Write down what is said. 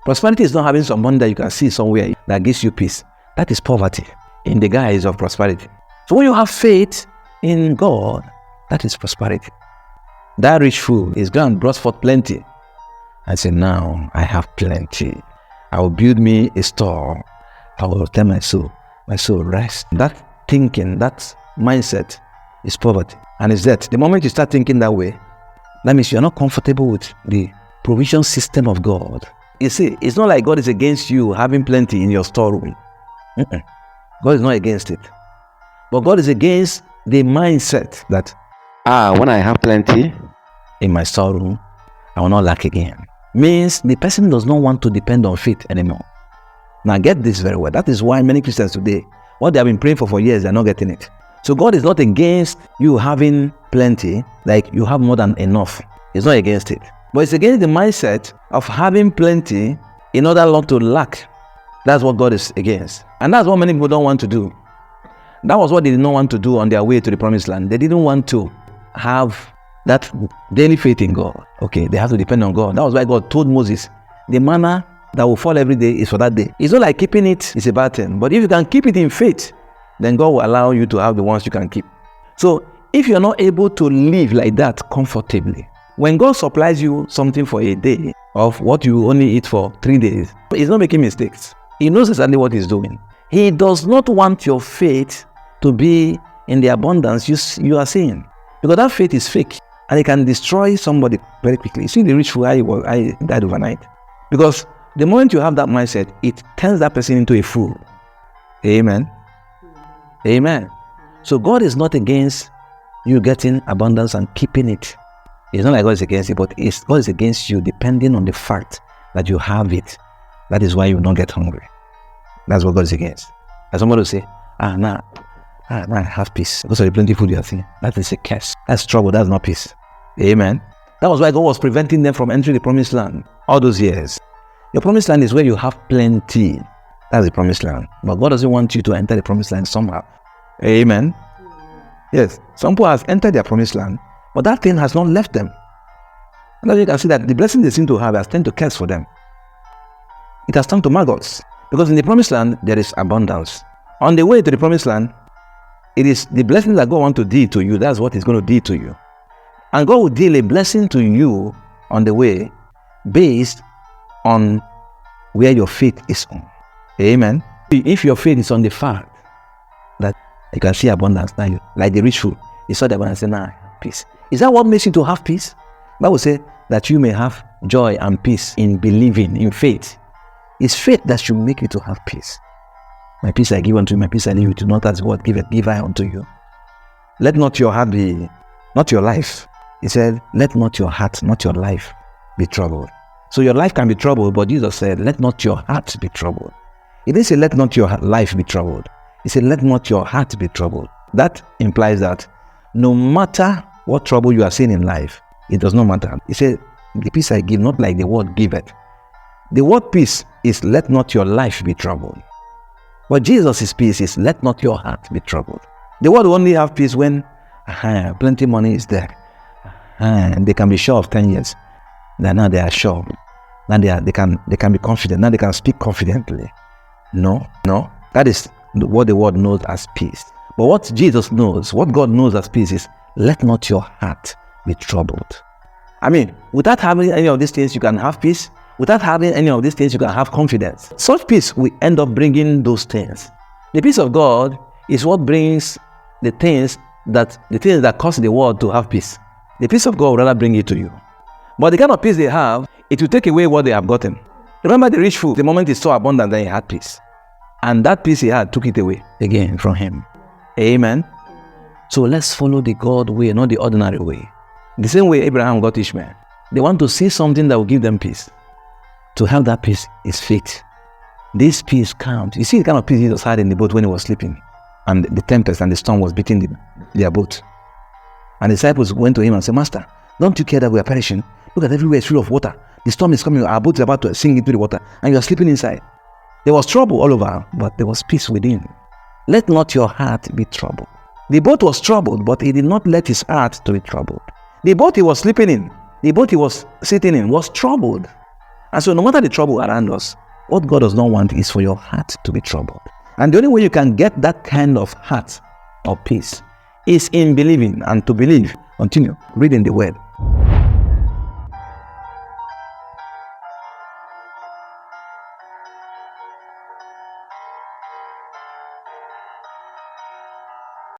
Prosperity is not having some money that you can see somewhere that gives you peace. That is poverty in the guise of prosperity. So when you have faith in God, that is prosperity. That rich fool, his ground brought forth plenty. I said, now I have plenty. I will build me a store. I will tell my soul, rest. That thinking, that mindset is poverty. And it's that. The moment you start thinking that way, that means you're not comfortable with the provision system of God. You see, it's not like God is against you having plenty in your storeroom. God is not against it. But God is against the mindset that, when I have plenty in my storeroom, I will not lack again. Means the person does not want to depend on faith anymore. Now get this very well. That is why many Christians today, what they have been praying for years, they're not getting it. So God is not against you having plenty, like you have more than enough. He's not against it. But it's against the mindset of having plenty in order not to lack. That's what God is against. And that's what many people don't want to do. That was what they did not want to do on their way to the promised land. They didn't want to have that daily faith in God. Okay, they have to depend on God. That was why God told Moses, the manna that will fall every day is for that day. It's not like keeping it is a bad thing. But if you can keep it in faith, then God will allow you to have the ones you can keep. So if you're not able to live like that comfortably, when God supplies you something for a day of what you only eat for 3 days, He's not making mistakes. He knows exactly what He's doing. He does not want your faith to be in the abundance you are seeing. Because that faith is fake. And it can destroy somebody very quickly. You see the rich fool, I died overnight. Because the moment you have that mindset, it turns that person into a fool. Amen. Amen. So God is not against you getting abundance and keeping it. It's not like God is against it, but God is against you depending on the fact that you have it. That is why you don't get hungry. That's what God is against. And somebody will say, now I have peace. Because of the plenty food you are seeing. That is a curse. That's trouble. That's not peace. Amen. That was why God was preventing them from entering the promised land all those years. Your promised land is where you have plenty. That's the promised land. But God doesn't want you to enter the promised land somehow. Amen. Yes. Some people have entered their promised land, but that thing has not left them. And you can see that the blessing they seem to have has turned to curse for them. It has turned to maggots. Because in the promised land, there is abundance. On the way to the promised land, it is the blessing that God wants to deal to you. That's what He's going to deal to you. And God will deal a blessing to you on the way based on where your faith is on. Amen. If your faith is on the fact that you can see abundance now, like the rich fool, he saw the abundance and said, peace. Is that what makes you to have peace? The Bible says that you may have joy and peace in believing, in faith. It's faith that should make you to have peace. My peace I give unto you, my peace I leave with you, not as God giveth, give I unto you. Let not your heart be, not your life. He said, let not your heart, not your life be troubled. So your life can be troubled, but Jesus said, let not your heart be troubled. He didn't say, let not your life be troubled. He said, let not your heart be troubled. That implies that no matter what trouble you are seeing in life, it does not matter. He said, the peace I give, not like the word giveth. The word peace is let not your life be troubled. But Jesus' peace is let not your heart be troubled. The world will only have peace when plenty money is there. And they can be sure of 10 years. Now they are sure. Now they can be confident. Now they can speak confidently. No. That is what the world knows as peace. But what Jesus knows, what God knows as peace is let not your heart be troubled. I mean, without having any of these things, you can have peace. Without having any of these things, you can have confidence. Such peace will end up bringing those things. The peace of God is what brings the things that cause the world to have peace. The peace of God will rather bring it to you. But the kind of peace they have, it will take away what they have gotten. Remember the rich fool, the moment he saw abundance, then he had peace. And that peace he had took it away again from him. Amen. So let's follow the God way, not the ordinary way. The same way Abraham got Ishmael. They want to see something that will give them peace. To have that peace is faith. This peace counts. You see the kind of peace Jesus had in the boat when he was sleeping. And the tempest and the storm was beating their boat. And the disciples went to him and said, Master, don't you care that we are perishing? Look at everywhere is full of water. The storm is coming. Our boat is about to sink into the water. And you are sleeping inside. There was trouble all over, but there was peace within. Let not your heart be troubled. The boat was troubled, but he did not let his heart to be troubled. The boat he was sleeping in, the boat he was sitting in was troubled. And so no matter the trouble around us, what God does not want is for your heart to be troubled. And the only way you can get that kind of heart of peace is in believing. And to believe, continue reading the word.